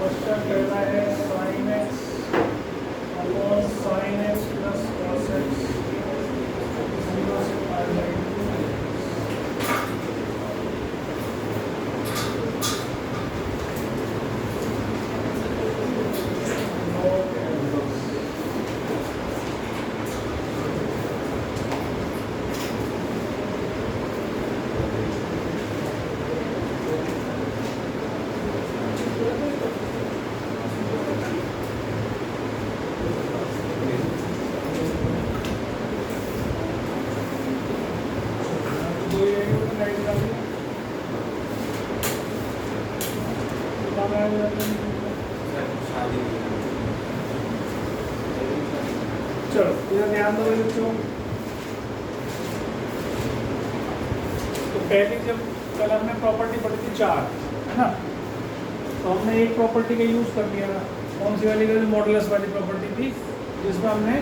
Question कहता है sin x upon sin x plus cos x 0 से पाई चलो इधर ध्यान दो बच्चों। तो पहले जब कल हमने प्रॉपर्टी पढ़ी थी 4, है ना, तो हमने एक प्रॉपर्टी का यूज कर लिया था। कौन सी वाली? मॉडुलस वाली प्रॉपर्टी थी जिसमें हमने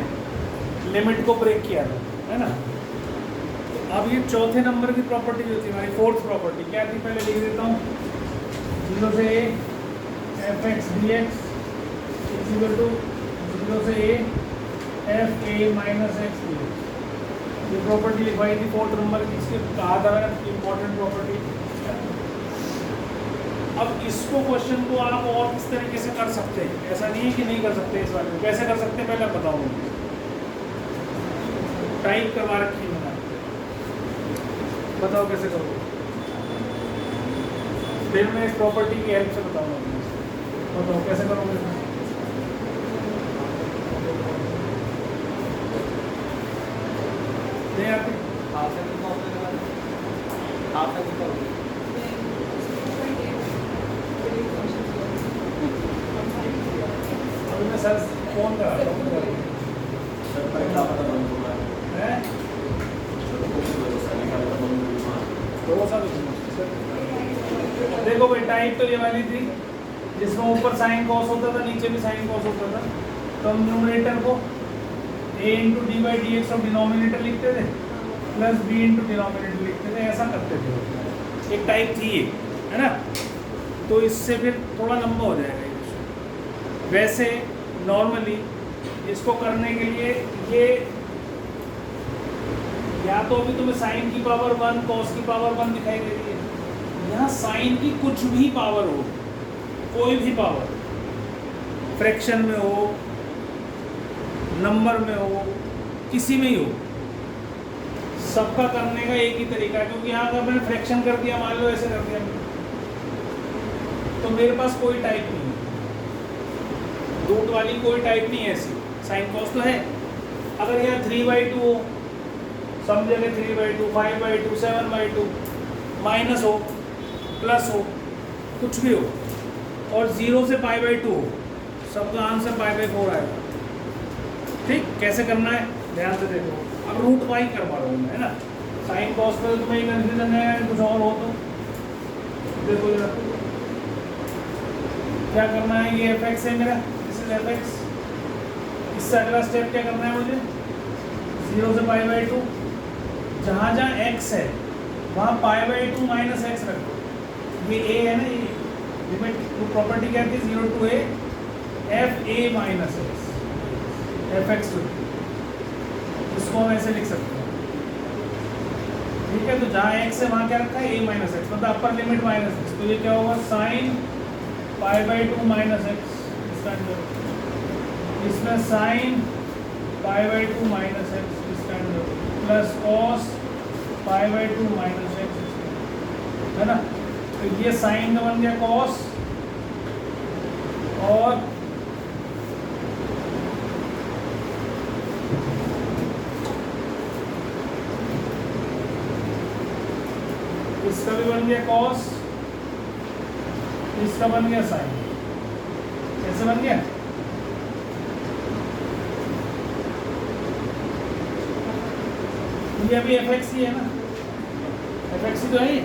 लिमिट को ब्रेक किया था, है ना। तो अब ये चौथे नंबर की प्रॉपर्टी जो थी हमारी, फोर्थ प्रॉपर्टी क्या थी, पहले लिख देता हूँ। 0 से a fx dx is equal to 0 से a f a minus x dx। ये प्रॉपर्टी लिखवाई थी फोर्थ नंबर की, इसके कहा था इम्पोर्टेंट प्रॉपर्टी। अब इसको क्वेश्चन को आप और किस तरीके से कर सकते हैं, ऐसा नहीं है कि नहीं कर सकते। इस बारे में कैसे कर सकते हैं पहले बताऊंगा। टाइप करवा रखी है, बताओ कैसे करोगे। फिर मैं इस प्रॉपर्टी की हेल्प से बताऊंगा। बताओ कैसे करोगे। नहीं आती? अभी मैं सर फोन कर रहा हूँ। देखो भाई, टाइप तो ये वाली थी जिसमें ऊपर साइन कॉस होता था, नीचे भी साइन कॉस होता था। तो हम न्यूमरेटर को a into D by D x और डिनोमिनेटर लिखते थे, प्लस b इंटू डिनोमिनेटर लिखते थे, ऐसा करते थे। एक टाइप थी ये, है ना। तो इससे फिर थोड़ा लंबा हो जाएगा। वैसे नॉर्मली इसको करने के लिए ये या तो अभी तुम्हें साइन की पावर 1 कॉस की पावर 1 दिखाई दे रही है, यहाँ साइन की कुछ भी पावर हो, कोई भी पावर, फ्रैक्शन में हो, नंबर में हो, किसी में ही हो, सबका करने का एक ही तरीका है। क्योंकि यहाँ अगर मैंने फ्रैक्शन कर दिया, मान लो ऐसे कर दिया, तो मेरे पास कोई टाइप नहीं है, रूट वाली कोई टाइप नहीं है ऐसी। साइन कॉस तो है। अगर यहाँ 3/2 हो, समझेंगे 3/2, 5/2, 7/2, माइनस हो, प्लस हो, कुछ भी हो, और 0 से π/2 हो, सबका आंसर π/4 आएगा। ठीक, कैसे करना है ध्यान से देखो। अब रूट वाई करवा रहा हूँ मैं, है ना। साइन कॉस पर तुम्हें कंफ्यूजन है, कुछ और हो तो देखो जरा क्या करना है। ये fx है मेरा, दिस इज fx। इससे अगला स्टेप क्या करना है मुझे, 0 से π/2, जहाँ जहाँ x है वहाँ π/2 माइनस एक्स रखो। ये a है ना, ये लिमिट प्रॉपर्टी क्या थी, 0 to a f a minus x fx। इसको हम ऐसे लिख सकते हैं, ठीक है। तो जहाँ x है वहाँ क्या रखा है, a माइनस एक्स, मतलब अपर लिमिट माइनस एक्स। तो ये क्या होगा, साइन π/2 माइनस एक्स, इसमें sine π/2 minus x plus cos π/2 minus x, है ना। तो ये साइन का बन गया कॉस, और इसका भी बन गया कॉस, इसका बन गया साइन। कैसे बन गया, ये अभी fx ही है ना, fx ही तो है,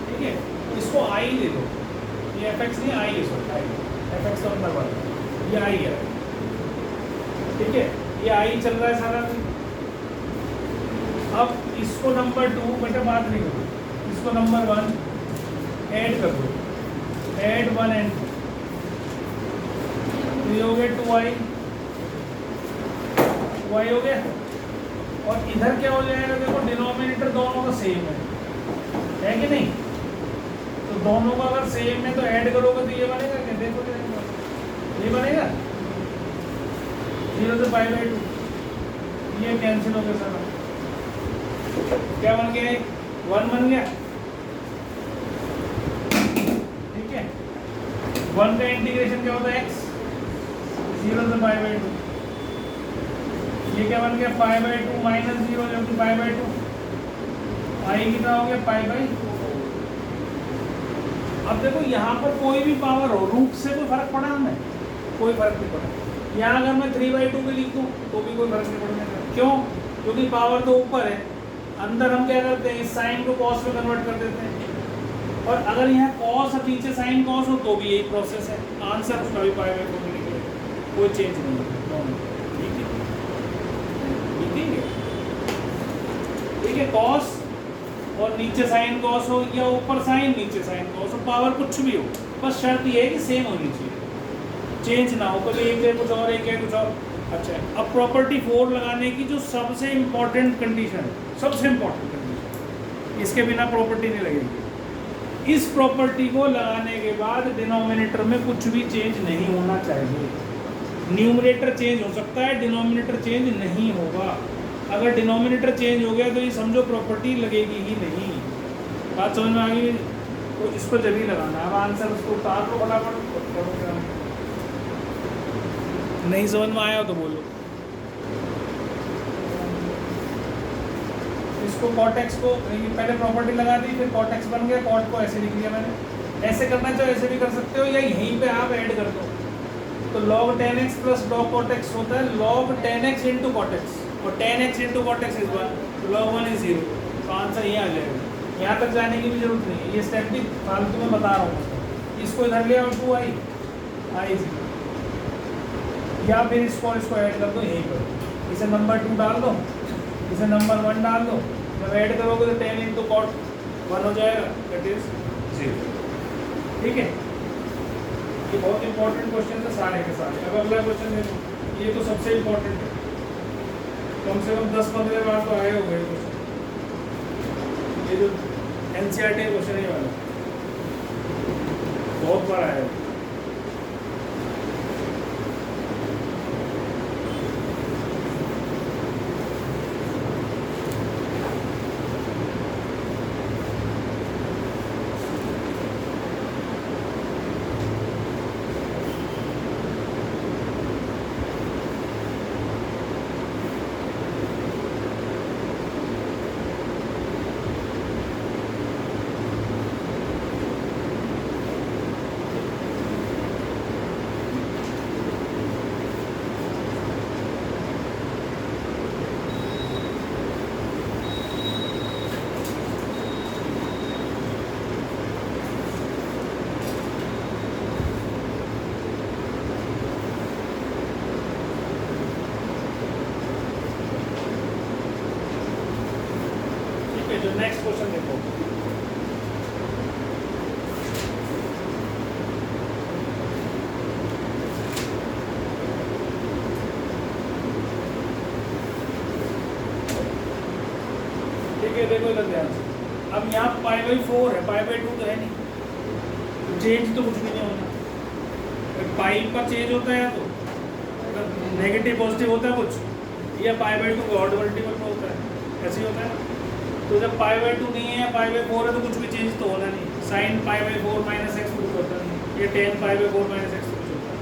ठीक है। इसको i दे दो, ये fx नहीं i है, सॉरी fx का मतलब ये i है, ठीक है। ये i चल रहा है सारा। अब इसको नंबर 2 बेटा बात नहीं करो, इसको नंबर 1 ऐड कर दो, ऐड 1 and 2, ये हो गया 2i, 2i हो गया। और इधर क्या हो जाएगा, देखो डिनोमिनेटर दोनों का सेम है कि नहीं? तो दोनों का अगर सेम है तो ऐड करोगे तो ये बनेगा क्या? देखो ये बनेगा 0 से पाई बाई 2, ये कैंसिल हो गया सारा। क्या बन गया? 1 बन गया, ठीक है। 1 का इंटीग्रेशन क्या होता है? x, 0 से पाई बाई 2। ये क्या बन गया? पाई बाई 2 माइनस 0 जो कि पाई बाई 2। आई कितना हो गया? Pi by. अब देखो यहाँ पर कोई भी पावर हो, रूट से कोई फर्क पड़ा हमें? कोई फर्क नहीं पड़ा। यहाँ अगर मैं 3/2 पे लिख दूँ तो भी कोई फर्क नहीं पड़ेगा। क्यों? क्योंकि पावर तो ऊपर है, अंदर हम क्या करते हैं, इस साइन को कॉस में कन्वर्ट कर देते हैं। और अगर यहाँ कॉस और नीचे साइन कॉस हो तो भी यही प्रोसेस है। आंसर उसका भी पाई बाई 2 में निकलेगा, कोई चेंज नहीं है। ठीक है, कॉस और नीचे साइन कॉस हो या ऊपर साइन नीचे साइन कॉस हो, पावर कुछ भी हो, बस शर्त ये है कि सेम होनी चाहिए, चेंज ना हो। कभी एक है कुछ और, एक है कुछ और। अच्छा, अब प्रॉपर्टी 4 लगाने की जो सबसे इम्पोर्टेंट कंडीशन, सबसे इम्पोर्टेंट कंडीशन, इसके बिना प्रॉपर्टी नहीं लगेगी। इस प्रॉपर्टी को लगाने के बाद डिनोमिनेटर में कुछ भी चेंज नहीं होना चाहिए। न्यूमरेटर चेंज हो सकता है, डिनोमिनेटर चेंज नहीं होगा। अगर डिनोमिनेटर चेंज हो गया तो ये समझो प्रॉपर्टी लगेगी ही नहीं। बात समझ में आ गई? तो इसको जब ही लगाना है। अब आंसर उसको उतार लो फटाफट। नहीं समझ में आया तो बोलो। इसको cot x को पहले प्रॉपर्टी लगा दी, फिर cot x बन गया, cot को ऐसे लिख दिया मैंने। ऐसे करना चाहो ऐसे भी कर सकते हो, या यहीं पे आप ऐड कर दो। तो log 10x plus log cot x होता है log 10x into cot x, और 10x into cot x is 1, तो log 1 इज 0। तो आंसर ये आ जाएगा। यहाँ तक जाने की भी जरूरत नहीं है, ये स्टेप भी फालतू में बता रहा हूँ। इसको इधर ले आओ 2i, i 0, या फिर इसको ऐड कर दो यहीं पर। इसे नंबर 2 डाल दो, इसे नंबर 1 डाल दो। जब ऐड करोगे तो 10 इंटू cot 1 हो जाएगा, दैट इज 0। ठीक है, ये बहुत इंपॉर्टेंट क्वेश्चन है सारे के सारे। अब अगला क्वेश्चन देखो, ये तो सबसे इंपॉर्टेंट है, कम से कम 10-15 बार तो आए हो गए क्वेश्चन। ये जो एनसीईआरटी क्वेश्चन है वाला बहुत बार आया है। जो नेक्स्ट क्वेश्चन देखो, ठीक है, देखो इधर ध्यान से। अब यहाँ पाई बाई 4 है, पाई बाई 2 तो है नहीं, तो चेंज तो कुछ भी नहीं होना। पाई पर चेंज होता है तो नेगेटिव पॉजिटिव होता है कुछ, या पाई बाई 2 ऑड मल्टीपल में होता है, ऐसे ही होता है। तो जब पाई बाई 2 नहीं है, पाई बाई 4 है, तो कुछ भी चेंज तो होना नहीं। Sine pi by 4 minus x कुछ होता नहीं, ये ten pi by 4 minus x कुछ होता है।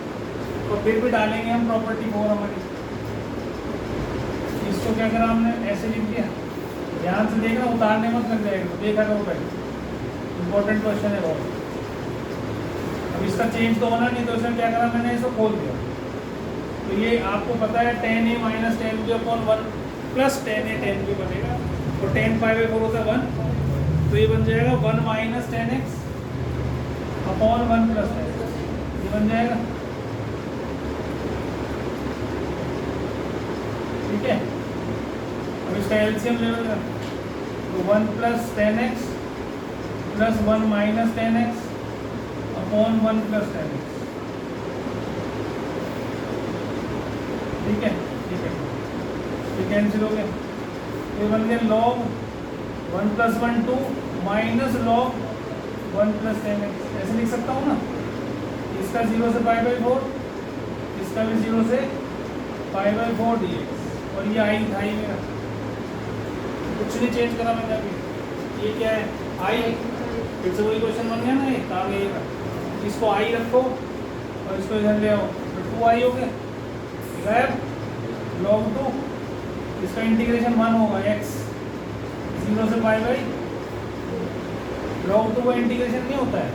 तो फिर भी डालेंगे हम प्रॉपर्टी 4 हमारी। इसको क्या करा हमने, ऐसे लिख दिया। ध्यान से देखना, उतारने मत लग जाएगा, तो देखा करो पहले, इंपॉर्टेंट क्वेश्चन है बहुत। अब इसका चेंज तो होना नहीं, तो इसमें क्या करा मैंने, इसको खोल दिया। तो ये आपको पता है 10a minus 10b upon 1 plus 10a 10b बनेगा, और 10 पाई बाई 4 होता है 1, तो ये बन जाएगा 1 minus 10x upon 1 plus 10x, ये बन जाएगा। ठीक है, अब इसका एलसीएम ले लो, तो 1 plus 10x plus 1 minus 10x upon 1 plus 10x, ठीक है, ठीक है, ये कैंसिल हो गया। ये बन गया log 1 + 1 2 माइनस log 1 + 10x। ऐसे लिख सकता हूँ ना, इसका 0 से π/4, इसका भी 0 से π/4 dx, और ये आई था ही मेरा, कुछ नहीं चेंज करा मैंने अभी। ये क्या है, आई, फिर से वही क्वेश्चन बन गया ना, ये काम ये इसको आई रखो और इसको इधर ले आओ, तो 2i हो गया, गैप log 2, इसका इंटीग्रेशन 1 होगा x 0 से π/, log 2 का इंटीग्रेशन नहीं होता है,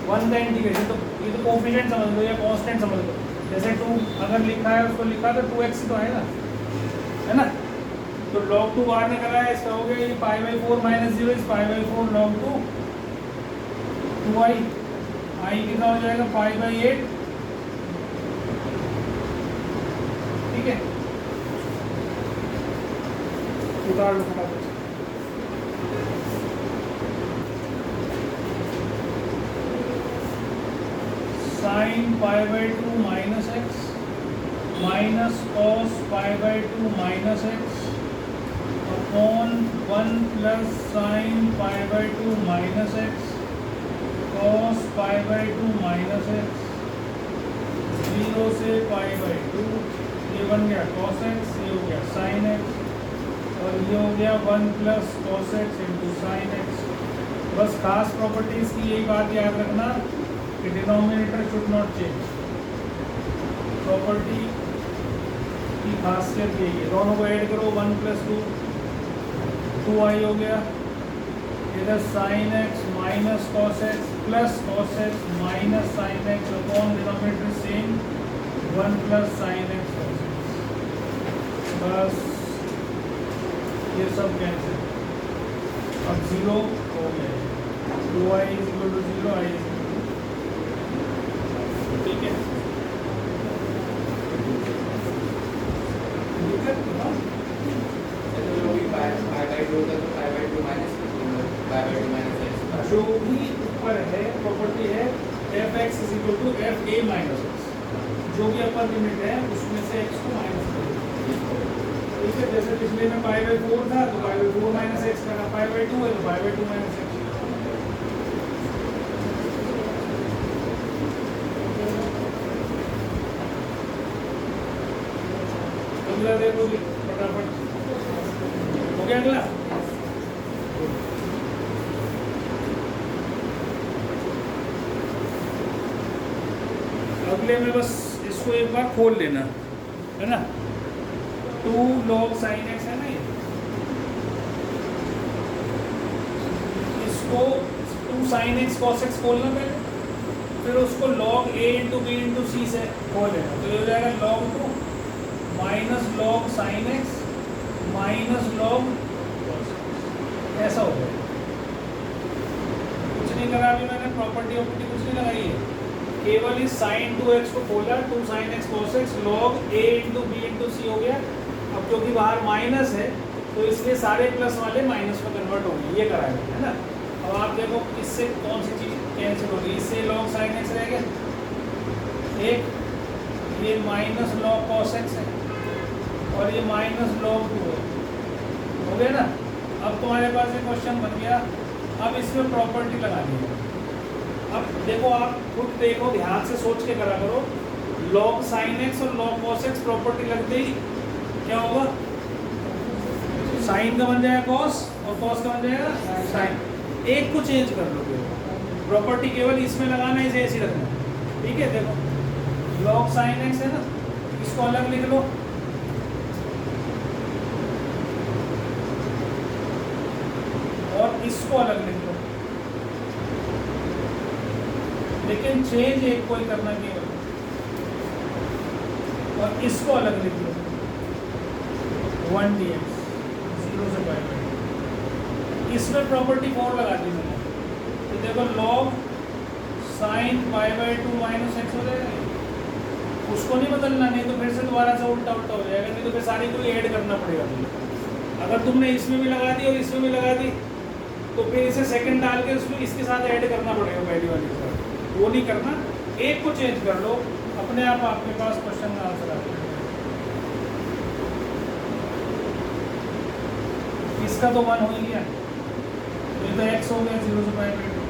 1 का इंटीग्रेशन, तो ये तो कोफिशिएंट समझ लो या कांस्टेंट समझ लो। जैसे 2 अगर लिखा है उसको लिखा तो 2x तो आएगा, है ना। तो log 2 बाहर निकला है, इसका हो गया ये π/4 - 0 इज π/4 log 2 2i, i कितना हो जाएगा π/8, ठीक है। उतार लो फटाफट। sin π/2 minus x minus cos π/2 minus x upon 1 plus sin π/2 minus x cos π/2 minus x 0 से π/2, ये बन गया cos x, ये हो गया sin x, और ये हो गया 1 plus cos x into sin x। बस खास प्रॉपर्टीज की यही बात याद रखना कि denominator should not change, property की खासियत यही है। दोनों को ऐड करो, 1 + 2 2i हो गया, इधर sin x minus cos x plus cos x minus sin x upon denominator same 1 plus sin x cos x, बस ये सब कैंसिल, अब 0 हो गया, 2i = 0, i = 0, ठीक है। जो भी ऊपर है प्रॉपर्टी है f(x) = fa - x, जो भी अपर लिमिट है उसमें से x को माइनस करो, ठीक है। जैसे पिछले में π/4 था तो π/4 - x करा, π/2 है तो π/2 - x। अगला देखो भी फटाफट, हो गया अगला। अगले में बस इसको एक बार खोल लेना, है ना। 2 log sin x है ना, ये इसको 2 sin x cos x खोलना पहले, फिर उसको log a into b into c से खोल लेना, तो ये हो जाएगा log 2 minus log sin x minus log cos x, ऐसा हो जाएगा। कुछ नहीं करा अभी मैंने, प्रॉपर्टी कुछ नहीं लगाई है, केवल इस sin 2x को खोला, 2 sin x cos x log a into b into c हो गया। अब क्योंकि बाहर माइनस है तो इसलिए सारे प्लस वाले माइनस में कन्वर्ट होंगे, ये कराया है ना। अब आप देखो इससे कौन सी चीज़ कैंसिल होगी, इससे log sin x रह गया एक, ये माइनस log cos x है और ये माइनस log 2 है, हो गया ना। अब तुम्हारे पास एक क्वेश्चन बन गया, अब इसमें प्रॉपर्टी लगानी है। अब देखो आप खुद देखो, ध्यान से सोच के करा करो, log sin x और log cos x प्रॉपर्टी लगते ही क्या होगा, साइन का बन जाएगा cos और cos का बन जाएगा साइन, एक को चेंज कर लो, प्रॉपर्टी केवल इसमें लगाना है, इसे ऐसे रखना, ठीक है। देखो log sin x है ना, इसको अलग लिख लो, और इसको अलग लिख लो, लेकिन चेंज एक को ही करना केवल, और इसको अलग लिख लो 1 dx 0 से π/2, इसमें प्रॉपर्टी 4 लगा दी मैंने, तो देखो log sin π/2 माइनस x हो जाएगा, उसको नहीं बदलना, नहीं तो फिर से दोबारा से उल्टा हो जाएगा, नहीं तो फिर सारी कोई ऐड करना पड़ेगा तुम्हें। अगर तुमने इसमें भी लगा दी और इसमें भी लगा दी तो फिर इसे सेकंड डाल के उसमें इसके साथ ऐड करना पड़ेगा पहली वाली के साथ, वो नहीं करना, एक को चेंज कर लो, अपने आप आपके पास क्वेश्चन का आंसर आ जाएगा। इसका तो 1 हो ही गया, ये तो x हो गया 0 से पाई बाई 2,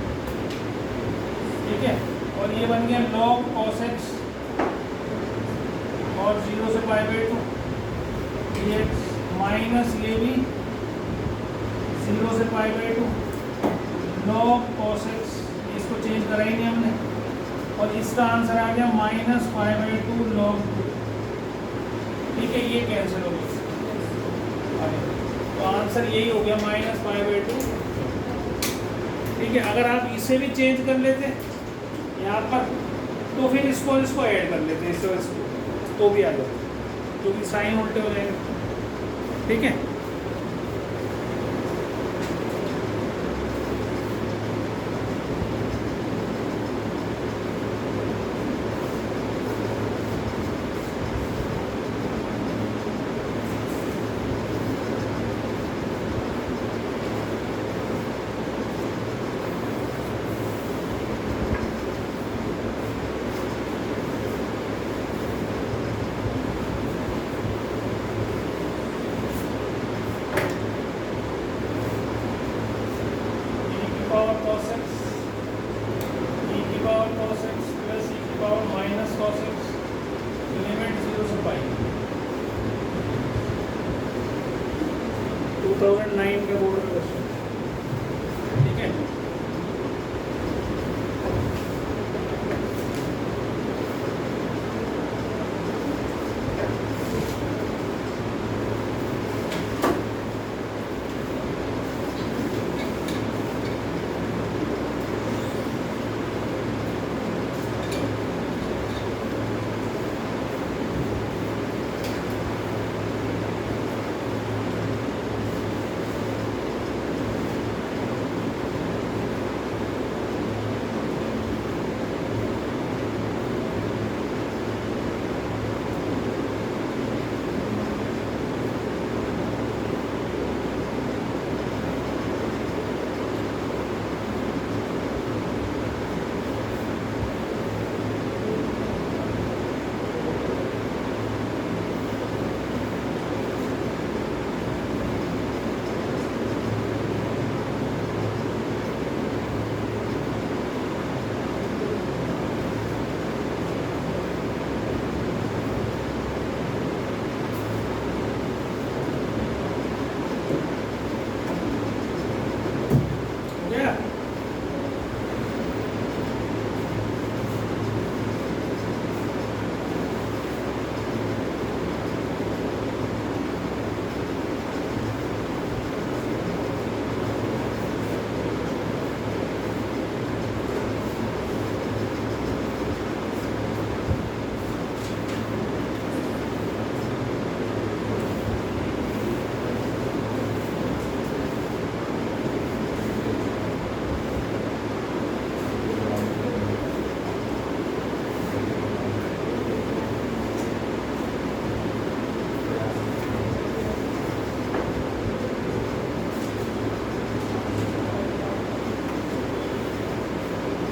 ठीक है। और ये बन गया log cos x और 0 से पाई बाई 2 dx माइनस ये भी 0 से pi by 2 log cos x, इसको चेंज करा ही नहीं हमने, और इसका आंसर आ गया माइनस पाई बाई 2 log 2, ठीक है। ये कैंसिल हो गया, तो आंसर यही हो गया माइनस पाई बाई 2, ठीक है। अगर आप इसे भी चेंज कर लेते यहाँ पर तो फिर इसको ऐड कर लेते हैं, इसको तो भी आ जाता, क्योंकि साइन उल्टे हो जाएंगे, ठीक है। पावर cos x e की power cos x plus e की power minus cos x, limit 0 से पाई, 2009 के बोर्ड का क्वेश्चन, ठीक है।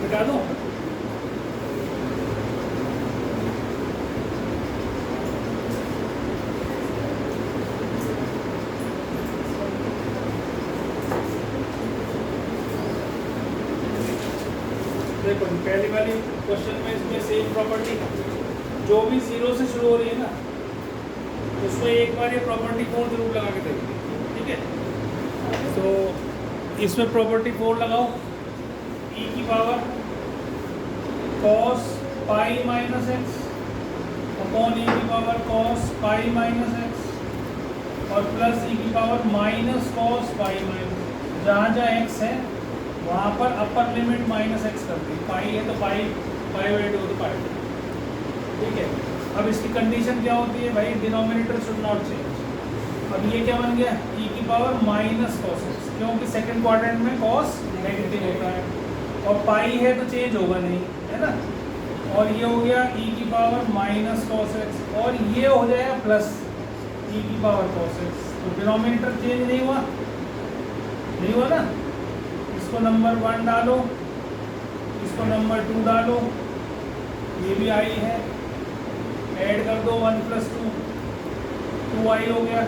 मिटा दूं? देखो पहली वाली क्वेश्चन में इसमें सेम प्रॉपर्टी, जो भी 0 से शुरू हो रही है ना, उसमें एक बार ये प्रॉपर्टी 4 जरूर लगा के देंगे, ठीक है। तो इसमें प्रॉपर्टी 4 लगाओ, e की power cos pi minus x upon e की power cos pi minus x और प्लस e की power minus cos pi minus, जहाँ जहाँ x है वहाँ पर अपर लिमिट माइनस एक्स कर दी, पाई है तो पाई, पाई बाई 2 तो पाई, ठीक है। अब इसकी कंडीशन क्या होती है भाई, डिनोमिनेटर शुड नॉट चेंज। अब ये क्या बन गया, e की पावर माइनस कॉस एक्स, क्योंकि सेकंड क्वाड्रेंट में कॉस नेगेटिव होता है, और पाई है तो चेंज होगा नहीं, है ना। और ये हो गया e की पावर माइनस कॉस एक्स, और ये हो जाएगा प्लस e की पावर कॉस एक्स। तो डिनोमिनेटर चेंज नहीं हुआ, नहीं हुआ ना। इसको नंबर 1 डालो, इसको नंबर 2 डालो, ये भी आई है, ऐड कर दो 1 + 2, 2i हो गया,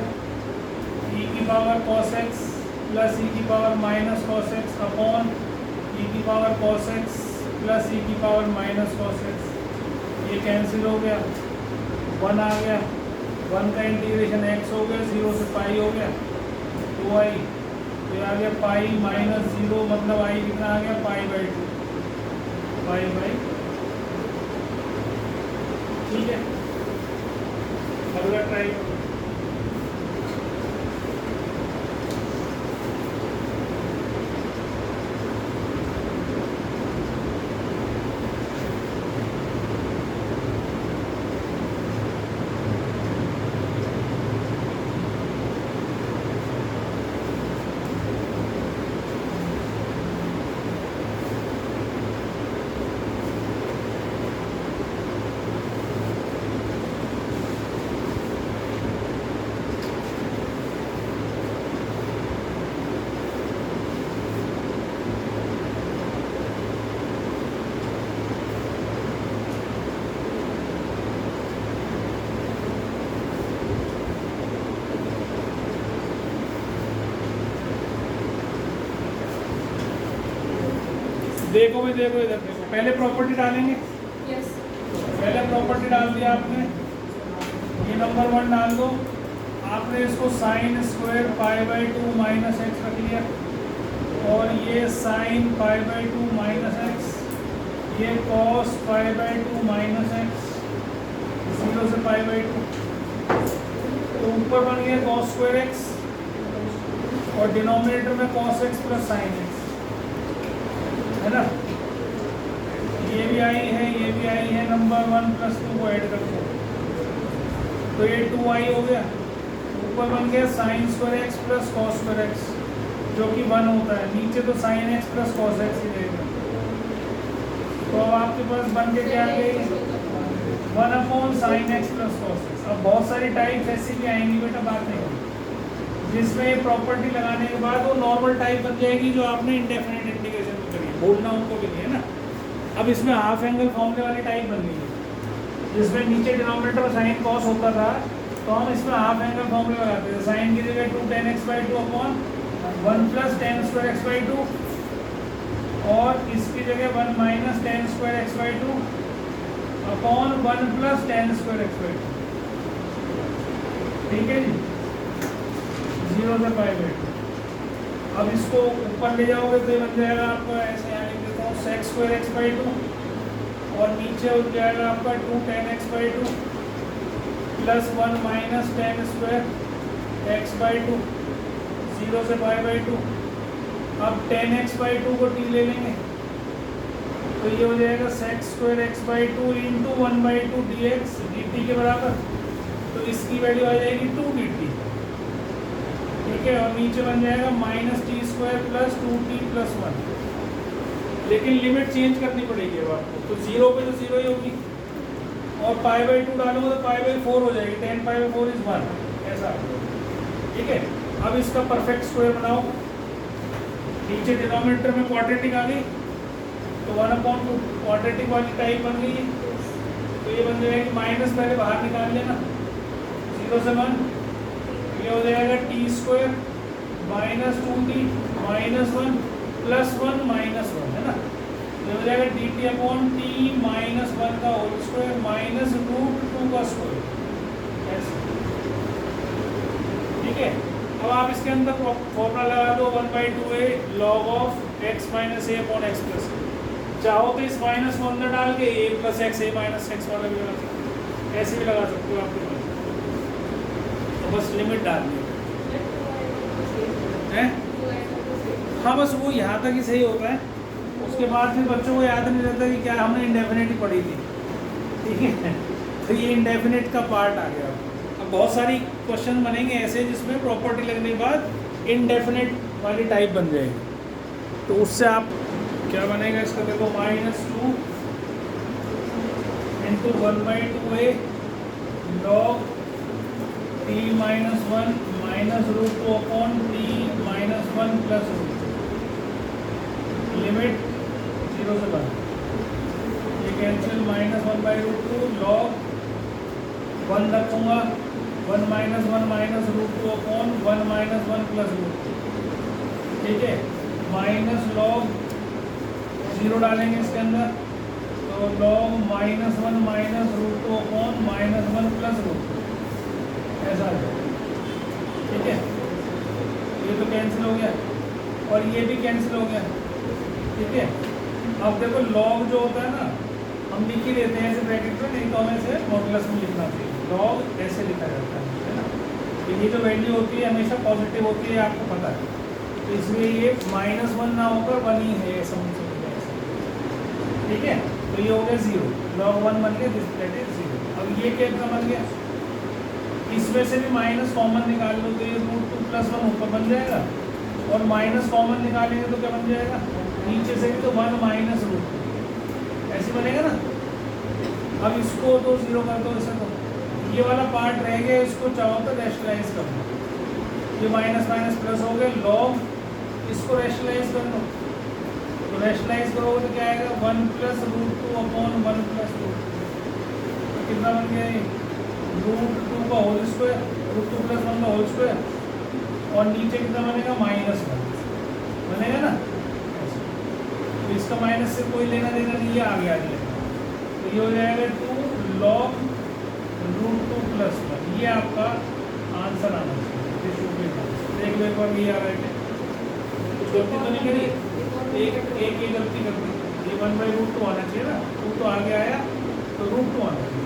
ई की power cos x plus e की power minus cos x upon e की power cos x plus e की पावर माइनस cos x। ये कैंसिल हो गया, 1 आ गया, 1 का इंटीग्रेशन x हो गया, 0 से पाई हो गया 2i, तो ये आ गया पाई माइनस 0, मतलब i कितना आ गया पाई/2, पाई/, ठीक है। अगला ट्राई करो। देखो भी, देखो इधर देखो, पहले प्रॉपर्टी डालेंगे। यस। पहले प्रॉपर्टी डाल दिया आपने, ये नंबर 1 डाल दो। आपने इसको साइन स्क्वायर पाई/2 माइनस एक्स रख लिया, और ये साइन पाई/2 माइनस एक्स, ये कॉस पाई/2 माइनस एक्स, 0 से पाई/2, तो ऊपर बन गया कॉस स्क्वायर एक्स, और डिनोमिनेटर में cos x plus sine x, है ना। ये भी आई है, ये भी आई है, नंबर 1 प्लस 2 को ऐड कर दो, तो ये 2i हो गया। ऊपर बन गया sine square x plus cos square x, जो कि 1 होता है, नीचे तो sine x plus cos x ही रहेगा। तो अब आपके पास बन के क्या आ गई 1 upon sine x plus cos x. अब बहुत सारी टाइप्स ऐसी भी आएंगी बेटा, बात नहीं, जिसमें ये प्रॉपर्टी लगाने के बाद वो नॉर्मल टाइप बन जाएगी जो आपने इंडेफिनिट इंटीग्रेशन में करी है, भूलना उनको भी नहीं है ना। अब इसमें हाफ एंगल फॉर्मूले वाली टाइप बन गई है, जिसमें नीचे डिनोमिनेटर में साइन कॉस होता था, तो हम इसमें हाफ एंगल फॉर्मूले लगाते थे। साइन की जगह 2 tan x/2 upon 1 plus tan square x/2, और इसकी जगह 1 minus tan square x/2 upon 1 plus tan square x/2, ठीक है जी, 0 से पाई/2। अब इसको ऊपर ले जाओगे तो ये बन जाएगा आपका, ऐसे यहाँ लिख देता हूँ, sec स्क्वायर x/2, और नीचे हो जाएगा आपका 2 tan x/2 plus 1 minus tan square x/2, 0 से पाई/2। अब tan x/2 को t ले लेंगे, तो ये हो जाएगा sec square x/2 into 1/2 dx dt के बराबर, तो इसकी वैल्यू आ जाएगी 2 dt, ठीक है। और नीचे बन जाएगा minus T square plus 2t plus 1, लेकिन लिमिट चेंज करनी पड़ेगी अब आपको, तो 0 पे तो 0 ही होगी, और पाई/2 डालोगे तो पाई/4 हो जाएगी, tan पाई/4 इज 1, ऐसा, ठीक है। अब इसका परफेक्ट स्क्वायर बनाओ, नीचे डिनोमिनेटर में क्वाड्रेटिक आ गई, तो 1/2 क्वाड्रेटिक वाली टाइप बन गई, तो ये बन जाएगी, माइनस पहले बाहर निकाल लेना, 0 से 1, ये हो जाएगा T square minus 2t minus 1 plus 1 minus 1, है ना। ये हो जाएगा dt अपॉन टी माइनस 1 का होल स्क्वायर माइनस √2 का स्क्वायर, ऐसे, ठीक है। अब आप इसके अंदर फॉर्मूला लगा दो 1/2a log of x minus a upon x plus a। चाहो तो इस माइनस को अंदर डाल के a plus x a minus x वाला भी लगा सकते हो, ऐसे भी लगा सकते हो आपके पास, तो बस लिमिट डाल दी है। हाँ, बस वो यहाँ तक ही सही होता है, उसके बाद फिर बच्चों को याद नहीं रहता कि क्या हमने इंडेफिनिट ही पढ़ी थी, ठीक है। तो ये इंडेफिनिट का पार्ट आ गया। अब बहुत सारी क्वेश्चन बनेंगे ऐसे जिसमें प्रॉपर्टी लगने के बाद इंडेफिनिट वाली टाइप बन जाएगी, तो उससे आप क्या बनेगा इसका, देखो -2 into 1/2a log t minus 1 minus √2 upon t minus 1 plus limit 0 से 1, ये कैंसिल, -1/√2 log 1 रखूँगा 1 minus root 2 upon 1 minus 1 plus root 2, ठीक है। माइनस लॉग 0 डालेंगे इसके अंदर, तो log -1 minus root 2 upon -1 plus root 2, ऐसा आ जाएगा, ठीक है। ये तो कैंसिल हो गया और ये भी कैंसिल हो गया, ठीक है। अब देखो लॉग जो होता है ना, हम लिख ही देते हैं ऐसे ब्रैकेट में, नहीं तो हमें इसे मॉडुलस में लिखना चाहिए। लॉग ऐसे लिखा जाता है ना, तो ये जो वैल्यू होती है हमेशा पॉजिटिव होती है, आपको पता है, तो इसलिए ये -1 ना होकर 1 ही है, समझ सकते हैं, ठीक है। तो ये हो गया 0, log 1 बन गया, दिस दैट इज 0। अब ये क्या बन गया, इसमें से भी माइनस कॉमन निकाल लो तो ये √2 + 1 ऊपर बन जाएगा, और माइनस कॉमन निकालेंगे तो क्या बन जाएगा, नीचे से भी तो 1 माइनस √2 ऐसे बनेगा ना। अब इसको तो 0 कर दो, इसे तो ये वाला पार्ट रह गया, इसको चाहो तो रैशनलाइज कर दो, ये माइनस माइनस प्लस हो गया, लॉग इसको रैशनलाइज कर लो, तो रैशनलाइज करोगे तो क्या आएगा, 1 + √2 अपॉन 1 + √2, तो कितना बन गया ये √2 का होल स्क्वायर, √2 + 1 का होल स्क्वायर, और नीचे कितना बनेगा, -1 बनेगा ना। तो इसका माइनस से कोई लेना देना नहीं है, आगे आ जाएगा, तो ये हो जाएगा 2 log √2 + 1, ये आपका आंसर आना चाहिए। देख लो एक बार ये आ रहा है, कुछ गलती तो नहीं करी, एक गलती कर दी, ये 1/√2 आना चाहिए ना, 2 तो आगे आया, तो √2 आना चाहिए।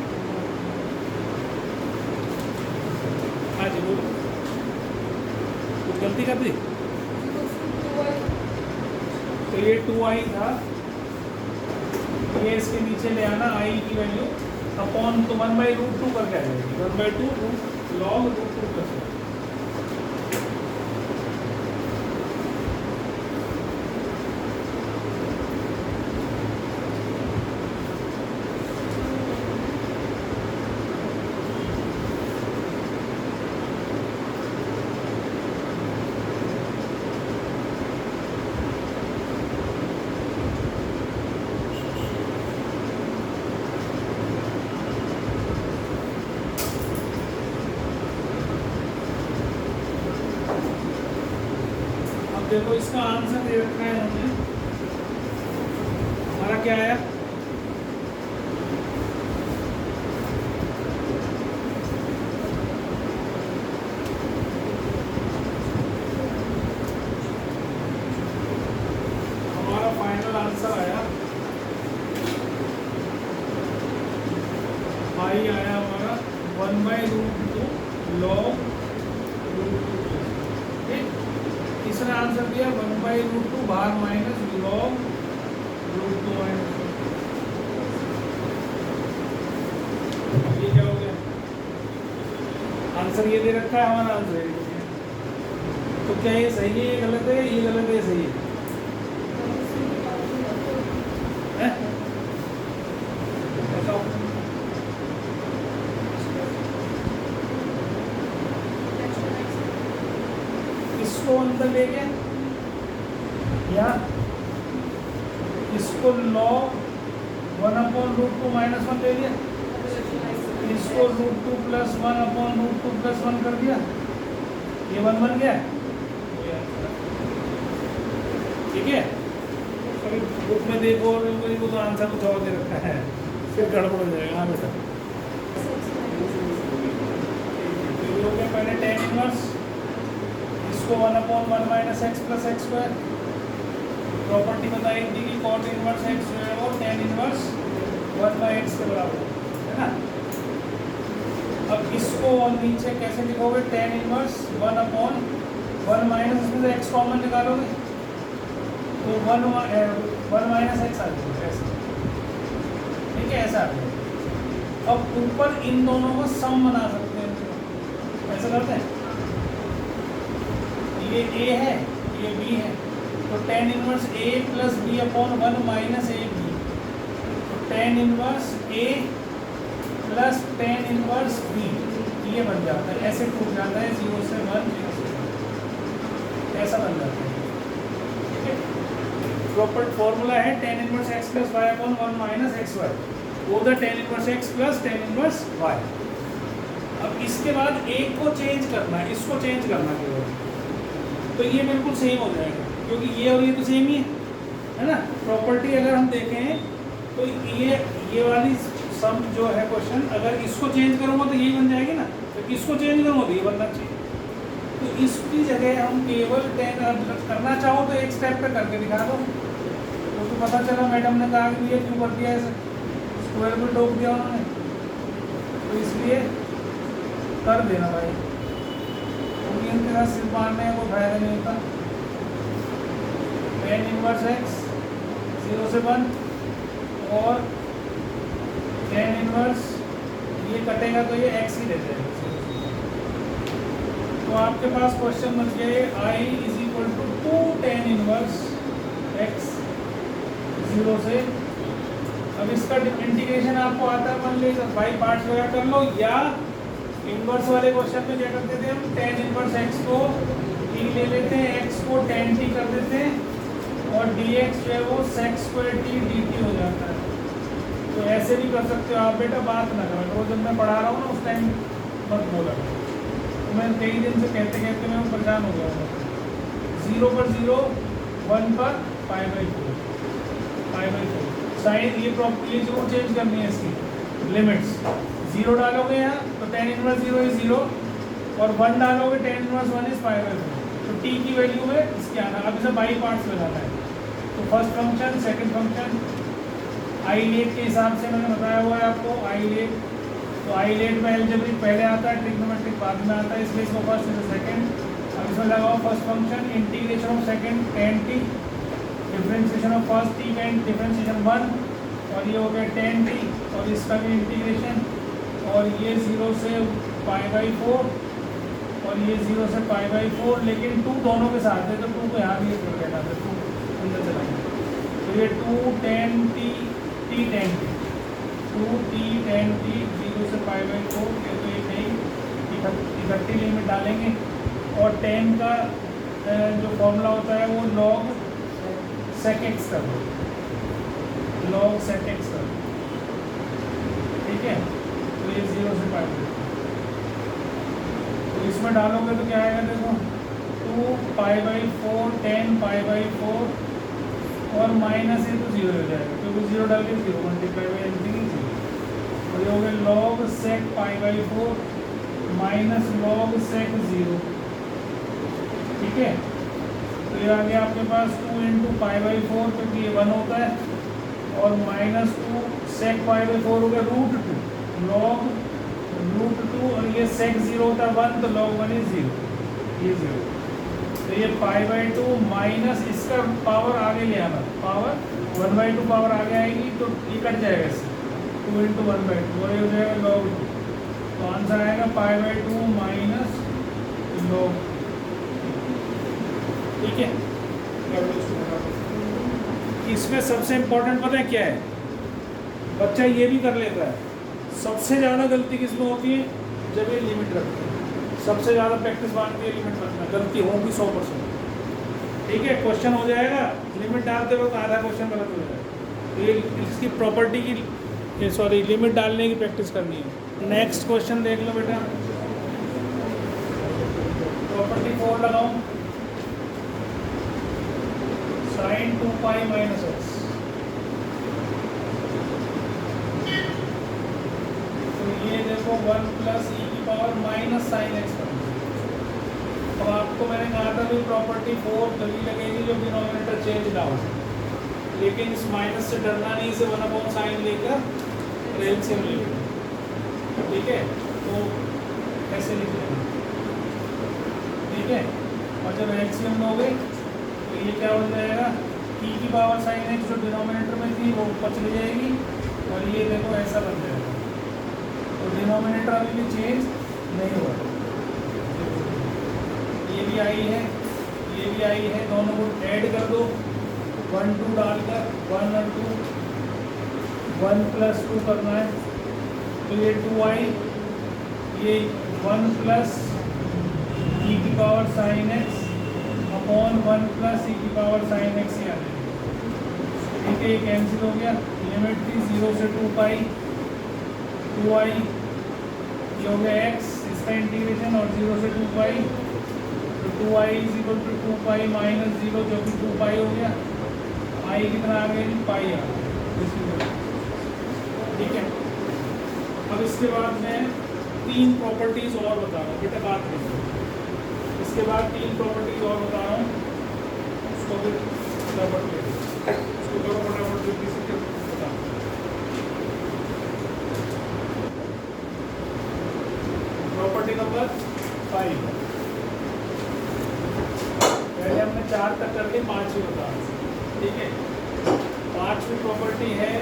हाँ जी बोलो, कुछ गलती कर दी, तो ये 2i था, ये इसके नीचे ले आना i की वैल्यू अपॉन, तो 1/√2 करके आ जाएगी, 1/2 log √2 + 1। देखो इसका आंसर दे रखा है हमने, हमारा क्या आया, हमारा फाइनल आंसर आया, आई आया हमारा 1/√2 log √2, ठीक। तीसरा आंसर दिया 1/√2 बाहर माइनस log √2 - 1। ये क्या हो गया, आंसर ये दे रखा है, हमारा आंसर ये, तो क्या ये सही है, ये गलत है, ये गलत है, ये सही है, बताओ। इसको अंदर ले गए या इसको log 1/√2 - 1 ले लिया, इसको √2 + 1/√2 + 1 कर दिया, ये 1 बन गया, ठीक है। अभी बुक में देखो को तो आंसर कुछ और दे रखा है, फिर गड़बड़ हो जाएगा। हाँ बेटा, तो पहले tan इनवर्स, इसको 1/1 - x + x², प्रॉपर्टी बताई थी कि cot इनवर्स x जो है वो tan इनवर्स 1/x के बराबर है ना। अब इसको और नीचे कैसे लिखोगे, tan इनवर्स 1/1 माइनस, इसमें से x कॉमन निकालोगे तो 1 - x आ जाएगा, ऐसे, ठीक है, ऐसा आ जाएगा। अब ऊपर इन दोनों को सम बना सकते हैं, ऐसा करते हैं, ये a है, ये b है, तो tan inverse a + b/1 - ab, तो tan inverse a + tan inverse b, ये बन जाता है, ऐसे टूट जाता है 0 से 1, 0 से 1, ऐसा बन जाता है, ठीक है। प्रॉपर फॉर्मूला है tan inverse x + y/1 - xy, वो the tan inverse x + tan inverse y, अब इसके बाद एक को चेंज करना है, इसको चेंज करना है केवल, तो ये बिल्कुल सेम हो जाएगा क्योंकि ये और ये तो सेम ही है ना। प्रॉपर्टी अगर हम देखें तो ये वाली सम जो है क्वेश्चन, अगर इसको चेंज करूँगा तो यही बन जाएगी ना, तो इसको चेंज करूँगा तो ये बनना चाहिए। तो इसकी जगह हम केवल 10 करना चाहो तो एक स्टेप पे करके दिखा दो, तो पता चला मैडम ने कहा कि ये क्यों कर दिया ऐसे, स्क्वायर में टोक दिया उन्होंने, तो इसलिए कर देना भाई, क्योंकि इनके साथ सिर्फ मारने का कोई फायदा नहीं होता। tan इनवर्स x 0 से 1 और tan इनवर्स ये कटेगा तो ये x ही रह जाएगा। तो आपके पास क्वेश्चन बन गया I = 2 tan इनवर्स x 0 से। अब इसका इंटीग्रेशन आपको आता है, मान लीजिए बाई पार्ट्स वगैरह कर लो, या इनवर्स वाले क्वेश्चन में क्या करते थे हम, tan इनवर्स x को t ले लेते हैं, x को tan t कर देते हैं और dx जो है वो sec² t dt हो जाता है। तो ऐसे भी कर सकते हो आप, बेटा बात ना करो, वो जब मैं पढ़ा रहा हूँ ना उस टाइम मत बोला, तो मैं कई दिन से कहते कहते मैं परेशान हो गया हूँ। 0 पर 0, 1 पर π/4 साइन, ये प्रॉपर्टी जरूर चेंज करनी है इसकी लिमिट्स। 0 डालोगे यहाँ तो tan इनवर्स 0 इज 0 और 1 डालोगे tan इनवर्स 1 इज π/4, तो t की वैल्यू में इसके आना। अब इसे बाई पार्ट्स में लाना है, तो first function, second function, ILATE के हिसाब से मैंने बताया हुआ है आपको, आइलेट, तो आइलेट में अलजेब्रिक पहले आता है, ट्रिग्नोमेट्रिक बाद में आता है, इसलिए इसको फर्स्ट इज सेकंड। अब इसमें लगाओ first function, integration of second tan t, differentiation of first t and differentiation 1, और ये हो गया tan t, और इसका भी इंटीग्रेशन, और ये 0 से π/4 और ये 0 से π/4, लेकिन 2 दोनों के साथ है तो 2 को यहाँ भी जोड़ देना है, 2 अंदर चलाएंगे, तो ये 2 tan t t tan t 2 t tan t 0 से π/4, तो ये कहीं इकट्ठी लिमिट डालेंगे, और tan का जो फॉर्मूला होता है वो log sec x कर दो, log sec x कर दो, ठीक है। तो ये 0 से π/4, तो इसमें डालोगे तो क्या आएगा, देखो 2 π/4 tan π/4 और माइनस है तो 0 हो जाएगा, क्योंकि 0 डाल के 0 मल्टीप्लाई बाई एनीथिंग 0, और ये हो गया log sec π/4 minus log sec 0, ठीक है। तो ये आ गया आपके पास 2 × π/4, क्योंकि ये 1 होता है, और माइनस 2 sec π/4 हो गया √2 log √2, और ये sec 0 होता है 1, तो log 1 इज 0, ये 0, तो ये π/2 माइनस इसका पावर आगे ले आना, पावर 1/2 पावर आगे आएगी तो ये कट जाएगा इससे, 2 × 1/2 और ये हो जाएगा log 2, तो आंसर आएगा π/2 माइनस log, ठीक है। इसमें सबसे इम्पोर्टेंट पता है क्या है, बच्चा ये भी कर लेता है, सबसे ज़्यादा गलती किसमें होती है, जब ये लिमिट रखते हैं, सबसे ज़्यादा प्रैक्टिस मांगती है लिमिट रखना, गलती होगी 100%, ठीक है। क्वेश्चन हो जाएगा, लिमिट डालते वक्त आधा क्वेश्चन गलत हो जाएगा, तो ये इसकी प्रॉपर्टी की, सॉरी लिमिट डालने की प्रैक्टिस करनी है। नेक्स्ट क्वेश्चन देख लो बेटा, प्रॉपर्टी 4 लगाओ, sin 2π - x, तो ये देखो 1 + e⁻ sin x। अब आपको मैंने कहा था भी प्रॉपर्टी 4 तभी लगेगी जब डिनोमिनेटर चेंज ना हो, लेकिन इस माइनस से डरना नहीं, इसे 1/sin लेकर एलसीएम ले लेंगे, ठीक है। तो ऐसे लिख लेंगे, ठीक है, और जब एलसीएम लोगे तो ये क्या हो जाएगा, e⁻sin x जो डिनोमिनेटर में थी वो ऊपर चली जाएगी, और ये देखो ऐसा बन जाएगा, तो डिनोमिनेटर अभी भी चेंज नहीं हुआ, ये भी आई है, ये भी आई है, दोनों को ऐड कर दो, 1 2 डालकर 1 और 2, 1 + 2 करना है, तो ये 2i, ये 1 + e⁻sin x upon 1 + e⁻sin x ही आ जाएगी, ठीक है। ये कैंसिल हो गया, लिमिट थी 0 से 2π, 2i, हो गया x, इसका इंटीग्रेशन और 0 से 2 पाई, तो 2i is equal to 2 pi minus 0 जो कि 2 पाई हो गया, i कितना आ गया जी, पाई आ गया। ठीक है, अब इसके बाद मैं 3 प्रॉपर्टीज और बता रहा हूँ, बेटा बात नहीं, इसके बाद 3 प्रॉपर्टीज और बता रहा हूँ, उसको भी फटाफट ले उसको करो फटाफट जल्दी से बता। प्रॉपर्टी नंबर 5, पहले हमने 4 तक कर ली, 5वीं बता। ठीक है, 5वीं प्रॉपर्टी है,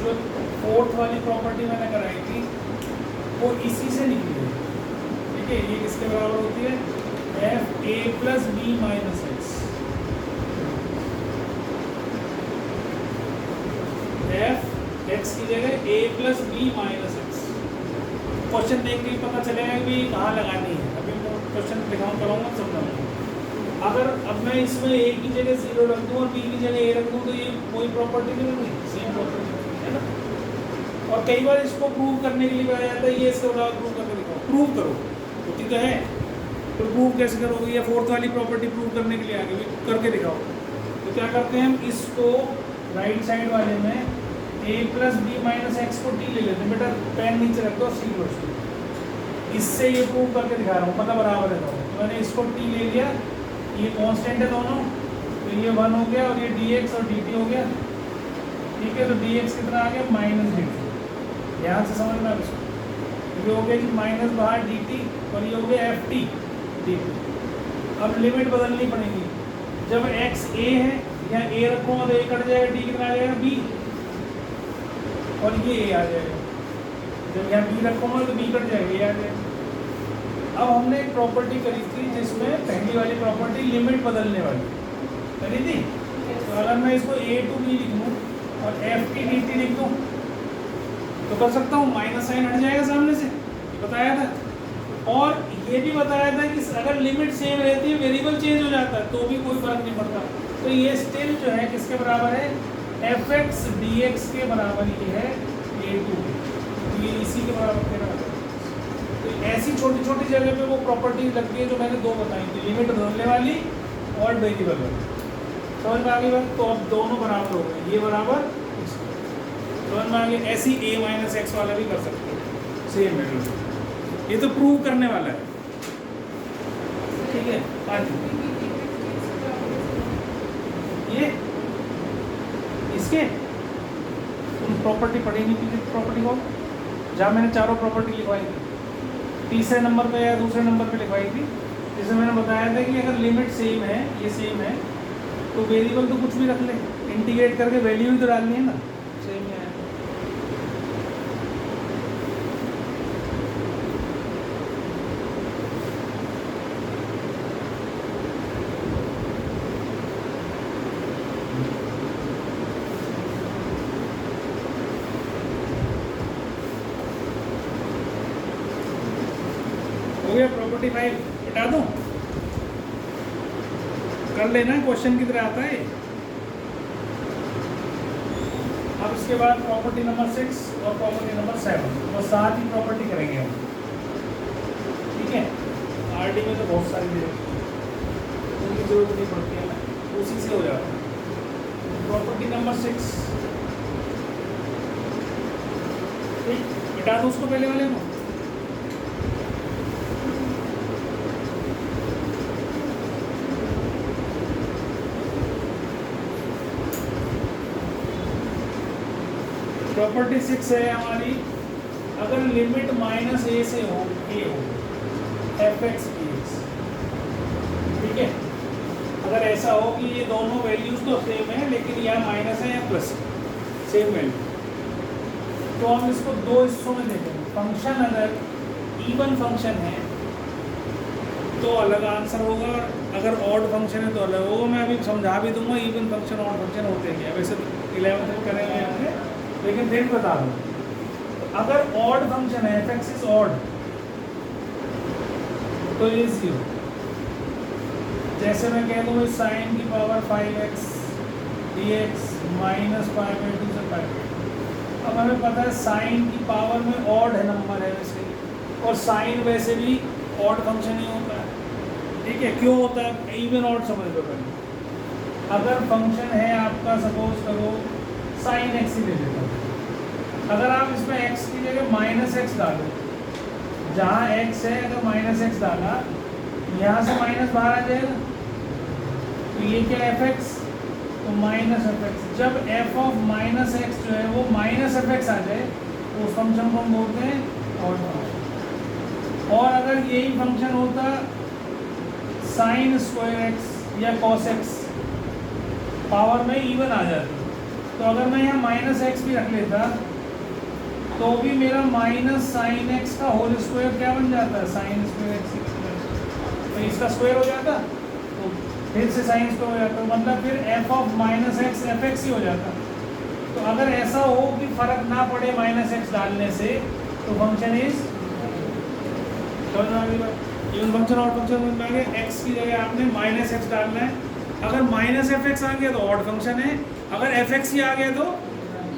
जो 4th वाली प्रॉपर्टी मैंने कराई थी वो इसी से निकली है। ठीक है, ये किसके बराबर होती है, f a plus b minus x, f x की जगह a plus b minus x. Question देख के ही पता चलेगा कि कहाँ लगानी है, अभी मैं क्वेश्चन दिखाऊँ कराऊंगा समझाऊंगा। अगर अब मैं इसमें ए की जगह 0 रख दूँ और बी की जगह ए रख दूँ तो ये कोई प्रॉपर्टी नहीं होगी, सेम प्रॉपर्टी है ना। और कई बार इसको प्रूव करने के लिए कहा जाता है ये इसके बराबर प्रूव करके दिखाओ, प्रूव करो, होती तो है, तो प्रूव कैसे करोगे, या 4th वाली प्रॉपर्टी प्रूव करने के लिए आगे भी करके दिखाओ। तो क्या करते हैं हम, इसको राइट साइड वाले में a plus b minus x को टी ले लेते हैं, बेटा पेन नीचे रख दो और सी लो, इससे ये प्रूव करके दिखा रहा हूँ, मतलब बराबर है दोनों। तो मैंने इसको टी ले लिया, ये कांस्टेंट है दोनों, तो ये 1 हो गया और ये dx और dt हो गया। ठीक है, तो dx कितना आ गया, माइनस dt, ध्यान से समझना इसको, ये हो गया जी माइनस बाहर dt और ये हो गया एफ टी dt। अब लिमिट बदलनी पड़ेगी, जब x a है या a रखूँगा तो a कट जाएगा, d कितना आ जाएगा b, और ये a आ जाएगा, जब यहाँ b रखूँगा तो b कट जाएगा, ये आ जाएगा। अब हमने एक प्रॉपर्टी करी थी जिसमें पहली वाली प्रॉपर्टी लिमिट बदलने वाली करी थी, तो अगर मैं इसको a टू b लिख लूँ और एफ टी डी टी लिख दूँ तो कर सकता हूँ, माइनस साइन हट जाएगा सामने से, बताया था। और ये भी बताया था कि अगर लिमिट सेम रहती है, वेरिएबल चेंज हो जाता है तो भी कोई फर्क नहीं पड़ता। तो ये स्टिल जो है किसके बराबर है, एफ एक्स डी एक्स के बराबर ही है ए टू, ये इसी के बराबर के बराबर। तो ऐसी छोटी छोटी जगह पे वो प्रॉपर्टी लगती है जो मैंने 2 बताई थी, लिमिट बदलने वाली और वेरिएबल वाली। समझ में आ गई बात, तो अब दोनों बराबर हो गए, ये बराबर समझ में आ गया। ऐसी a माइनस एक्स वाला भी कर सकते हो, सेम है, ये तो प्रूव करने वाला है। ठीक है, आज ये इसके तुम प्रॉपर्टी पढ़ी नहीं थी, प्रॉपर्टी को जहाँ मैंने चारों प्रॉपर्टी लिखवाई थी, तीसरे नंबर पे या दूसरे नंबर पे लिखवाई थी, जिसमें मैंने बताया था कि अगर लिमिट सेम है, ये सेम है, तो वेरिएबल तो कुछ भी रख ले, इंटीग्रेट करके वैल्यू ही तो डालनी है ना, सेम है। हो गया प्रॉपर्टी 5, हटा दूं, कर लेना, क्वेश्चन की तरह आता है। अब इसके बाद प्रॉपर्टी नंबर 6 और प्रॉपर्टी नंबर 7, वो साथ ही प्रॉपर्टी करेंगे हम। ठीक है, आरडी में तो बहुत सारी दे उनकी जरूरत नहीं पड़ती है ना, उसी से हो जाता है। प्रॉपर्टी नंबर 6, ठीक, मिटा दो उसको पहले वाले को। प्रॉपर्टी 6 है हमारी, अगर लिमिट माइनस ए से हो ए हो एफ एक्स डी एक्स। ठीक है, अगर ऐसा हो कि ये दोनों वैल्यूज तो सेम है लेकिन यहाँ माइनस है या प्लस, सेम वैल्यू, तो हम इसको 2 हिस्सों में देखेंगे। फंक्शन अगर इवन फंक्शन है तो अलग आंसर होगा, अगर ऑड फंक्शन है तो अलग होगा। मैं अभी समझा भी दूंगा इवन फंक्शन ऑड फंक्शन होते हैं, वैसे 11th में करेंगे हमने, लेकिन फिर बता दूँ, अगर ऑड फंक्शन है, एफ एक्स इज ऑड, तो ये 0। जैसे मैं कह दूँ साइन की पावर 5x dx माइनस -π/2 से π। अब हमें पता है साइन की पावर में ऑड है नंबर है, वैसे और साइन वैसे भी ऑड फंक्शन ही होता है, ठीक है। क्यों होता है? इवन ऑड समझ लो पहले। अगर फंक्शन है आपका, सपोज करो साइन एक्स ही ले लेता हूँ, अगर आप इसमें एक्स की जगह माइनस एक्स डालो, जहाँ एक्स है अगर माइनस एक्स डाला, यहाँ से माइनस बाहर आ जाएगा, तो ये क्या एफ एक्स, तो माइनस एफ एक्स। जब एफ ऑफ माइनस एक्स जो है वो माइनस एफ एक्स आ जाए तो उस फंक्शन को हम बोलते हैं ऑड फंक्शन। और अगर यही फंक्शन होता साइन स्क्वायर एक्स या कॉस एक्स, पावर में इवन आ जाती, तो अगर मैं यहाँ माइनस एक्स भी रख लेता तो भी मेरा माइनस साइन एक्स का होल स्क्वायर क्या बन जाता है, साइन स्क्वायर एक्स, तो इसका स्क्वायर हो जाता, तो फिर से साइन स्क्वायर हो जाता, मतलब फिर f of minus x f x ही हो जाता। तो अगर ऐसा हो कि फर्क ना पड़े माइनस एक्स डालने से, तो function is even function odd function में आ गया। एक्स की जगह आपने माइनस एक्स डालना है, अगर माइनस एफ एक्स आ गया तो ऑड फंक्शन है, अगर एफ एक्स ही आ गया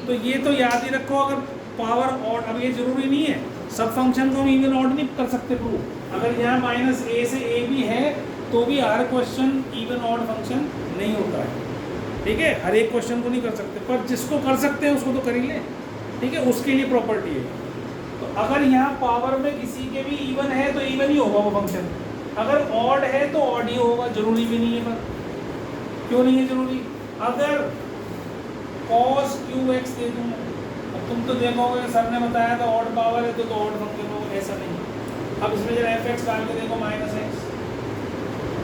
तो ये तो याद ही रखो, अगर पावर ऑड, अब ये जरूरी नहीं है सब फंक्शन को हम इवन ऑड नहीं कर सकते प्रूव। अगर यहाँ माइनस ए से ए भी है तो भी हर क्वेश्चन इवन ऑड फंक्शन नहीं होता है, ठीक है। हर एक क्वेश्चन को नहीं कर सकते, पर जिसको कर सकते हैं उसको तो कर ही ले, ठीक है, उसके लिए प्रॉपर्टी है। तो अगर यहाँ पावर में किसी के भी इवन है तो इवन ही होगा वो फंक्शन, अगर ऑड है तो ऑड ही होगा, जरूरी भी नहीं है। पर क्यों नहीं है जरूरी? अगर cos क्यू एक्स दे दूँ, अब तुम तो देखोगे सर ने बताया था ऑड पावर है तो ऑड फंक्शन होगा, ऐसा नहीं। अब इसमें जरा एफ एक्स डाल के देखो, minus x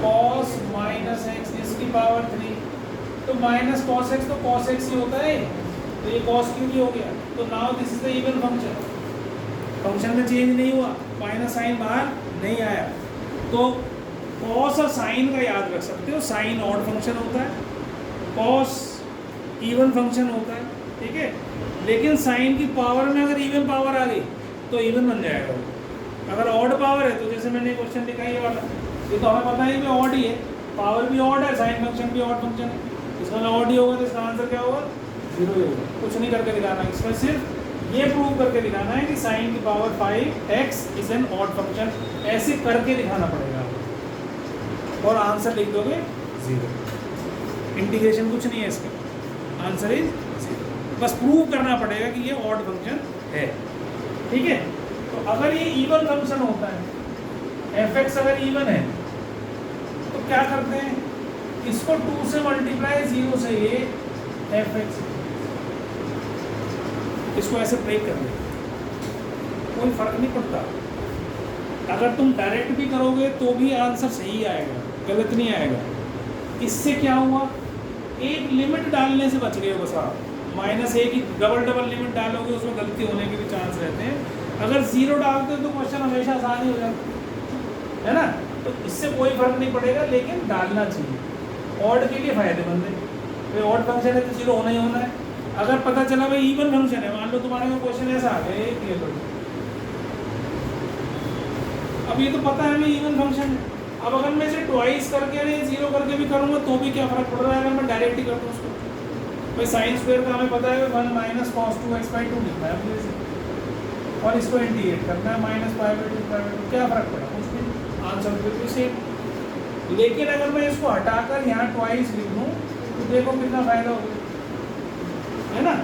cos minus x इसकी पावर 3, तो माइनस कॉस एक्स तो कॉस एक्स ही होता है, तो ये कॉस क्यू भी हो गया। तो now this is the even function, function में चेंज नहीं हुआ, माइनस साइन बाहर नहीं आया। तो कॉस और साइन का याद रख सकते हो, साइन ऑड फंक्शन होता है, कॉस इवन फंक्शन होता है, ठीक है। लेकिन साइन की पावर में अगर इवन पावर आ गई तो इवन बन जाएगा वो। अगर ऑड पावर है तो जैसे मैंने क्वेश्चन लिखा है ये वाला, ये तो हमें पता है कि ऑड ही है, पावर भी ऑड है, साइन फंक्शन भी ऑड फंक्शन है, इसमें ऑड ही होगा तो इसका आंसर क्या होगा, 0 ही होगा। कुछ नहीं करके दिखाना, इसमें सिर्फ ये प्रूव करके दिखाना है कि साइन की power 5x is an odd function, ऐसे करके दिखाना पड़ेगा और आंसर लिख दोगे 0। इंटीग्रेशन कुछ नहीं है इसका, आंसर इज 0। बस प्रूव करना पड़ेगा कि ये ऑड फंक्शन है, ठीक है। तो अगर ये इवन फंक्शन होता है, एफ एक्स अगर इवन है तो क्या करते हैं, इसको 2 से मल्टीप्लाई 0 से ये एफ एक्स, इसको ऐसे ब्रेक कर दे, कोई फर्क नहीं पड़ता। अगर तुम डायरेक्ट भी करोगे तो भी आंसर सही आएगा, गलत नहीं आएगा। इससे क्या हुआ, एक लिमिट डालने से बच गए हो बस आप, माइनस ए की डबल लिमिट डालोगे उसमें गलती होने के भी चांस रहते हैं। अगर 0 डालते हो तो क्वेश्चन हमेशा आसान ही हो जाता है ना, तो इससे कोई फर्क नहीं पड़ेगा, लेकिन डालना चाहिए। ऑड के लिए फायदेमंद है, भाई ऑड फंक्शन है तो 0 होना ही होना है। अगर पता चला भाई इवन फंक्शन है, मान लो तुम्हारे में क्वेश्चन ऐसा आ गया, ये करो, अब ये तो पता है भाई इवन फंक्शन है, अब अगर मैं इसे ट्वाइस करके नहीं 0 करके भी करूँगा तो भी क्या फ़र्क पड़ रहा है, अगर मैं डायरेक्ट ही करता हूँ उसको। भाई साइन स्क्वायर का हमें पता है 1 माइनस कॉस 2x/2 लिखना है मुझे इसे, और इसको इंटीग्रेट करना है माइनस -π/2, क्या फ़र्क पड़ा, कुछ भी, आंसर बिल्कुल सेम। लेकिन अगर मैं इसको हटाकर यहाँ ट्वाइस लिख दूँ तो देखो कितना फ़ायदा होगा, है ना।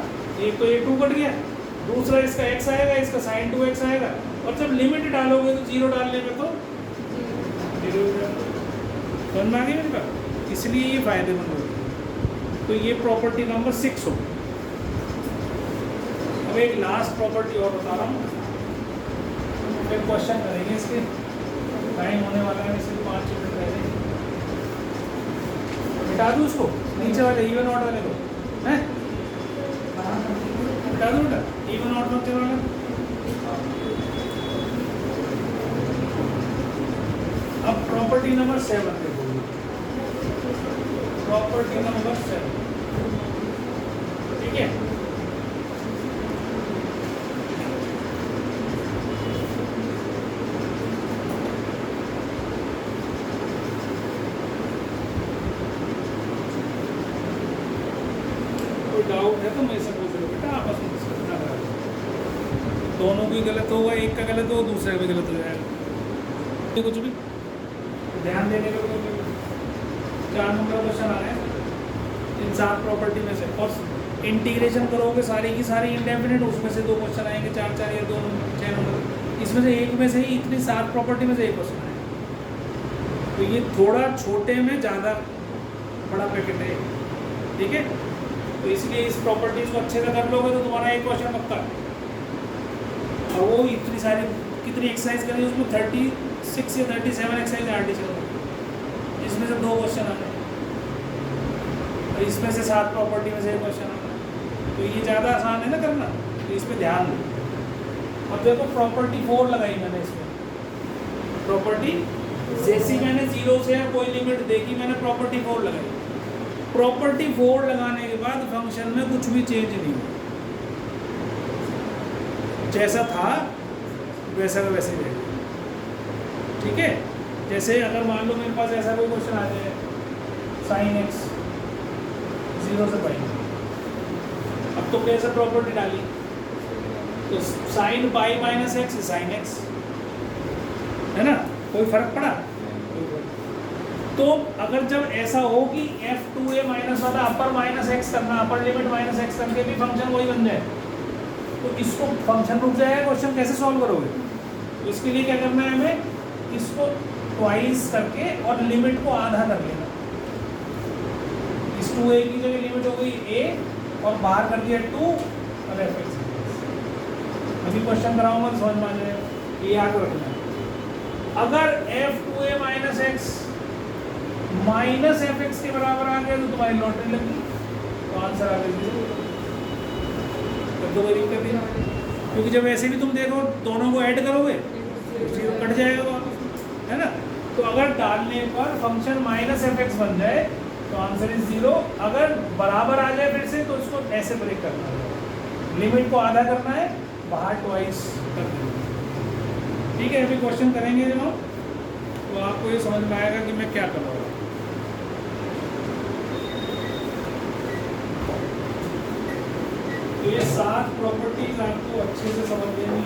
एक तो ये 2 कट गया, दूसरा इसका x आएगा, इसका sin 2x आएगा, और जब लिमिट डालोगे तो 0 डालने में तो 0 समझ में आ गई मेरे पास, इसलिए ये फायदेमंद होता है। तो ये प्रॉपर्टी नंबर 6 हो। अब एक लास्ट प्रॉपर्टी और बता रहा हूँ, फिर क्वेश्चन करेंगे, इसके टाइम होने वाला है, सिर्फ 5 मिनट रह गए। मिटा दूँ उसको, नीचे वाले इवन ऑड वाले को, हैं मिटा दूँ बेटा, इवन ऑड फंक्शन वाला। अब प्रॉपर्टी नंबर 7 पे बोलिए, प्रॉपर्टी नंबर 7, ठीक है। कोई डाउट है तो मेरे से पूछ लो बेटा, आपस में डिस्कस ना करा, दोनों को भी गलत होगा, एक का गलत होगा दूसरे का भी गलत हो जाएगा। कुछ भी ध्यान देने का कोई 4 नंबर क्वेश्चन आ रहे हैं इन 7 प्रॉपर्टी में से, और इंटीग्रेशन करोगे सारी की सारी इंडेफिनिट, उसमें से 2 क्वेश्चन आएंगे, 4 4 या 2 6 नंबर, इसमें से एक में से ही इतनी 7 प्रॉपर्टी में से एक क्वेश्चन आएगा। तो ये थोड़ा छोटे में ज़्यादा बड़ा पैकेट है, ठीक है। तो इसलिए इस प्रॉपर्टीज को अच्छे से कर लोगे तो तुम्हारा एक क्वेश्चन पक्का है। और वो इतनी सारी कितनी एक्सरसाइज करेंगे, उसमें 36 या 37 एक्सरसाइज आर डी चल रही है, इसमें से 2 क्वेश्चन आ रहे हैं और इसमें से 7 प्रॉपर्टी में से एक क्वेश्चन आ रहा है। तो ये ज़्यादा आसान है ना करना, तो इस पर ध्यान दो। अब देखो प्रॉपर्टी 4 लगाई मैंने इसमें, प्रॉपर्टी जैसी मैंने 0 से कोई लिमिट देखी, मैंने प्रॉपर्टी 4 लगाई। प्रॉपर्टी 4 लगाने के बाद फंक्शन में कुछ भी चेंज नहीं हुआ, जैसा था वैसा का वैसे ही रहेगा, ठीक है। जैसे अगर मान लो मेरे पास ऐसा कोई क्वेश्चन आ जाए, साइन एक्स 0 से पाई, अब तो कैसे प्रॉपर्टी डाली, तो sine pi minus x sine x है ना, कोई फर्क पड़ा। तो अगर जब ऐसा हो कि f2a माइनस वाला अपर माइनस एक्स करना, अपर लिमिट माइनस एक्स करके भी फंक्शन वही बन जाए, तो इसको फंक्शन रुक जाएगा, क्वेश्चन कैसे सॉल्व करोगे। तो इसके लिए क्या करना है हमें, इसको ट्वाइस करके और लिमिट को आधा कर लेना। इस 2a की जगह लिमिट हो गई a और बाहर कर दिया 2 और f(x). अभी क्वेश्चन कराऊंगा तो समझ में आ जाएगा, ये याद रखना है। अगर f2a minus x minus f(x) के बराबर आ गया तो तुम्हारी लॉटरी लगी, तो आंसर आ गया, तो कोई दिक्कत नहीं, क्योंकि जब ऐसे भी तुम देखो दोनों को ऐड करोगे तो कट जाएगा वापस, है ना। तो अगर डालने पर फंक्शन माइनस f(x) बन जाए तो आंसर इज 0। अगर बराबर आ जाए फिर से तो इसको ऐसे ब्रेक करना है, लिमिट को आधा करना है, बाहर ट्वाइस कर देना, ठीक है। अभी क्वेश्चन करेंगे जब हम, तो आपको ये समझ में आएगा कि मैं क्या कर रहा हूँ। तो ये 7 प्रॉपर्टीज आपको अच्छे से समझ लेनी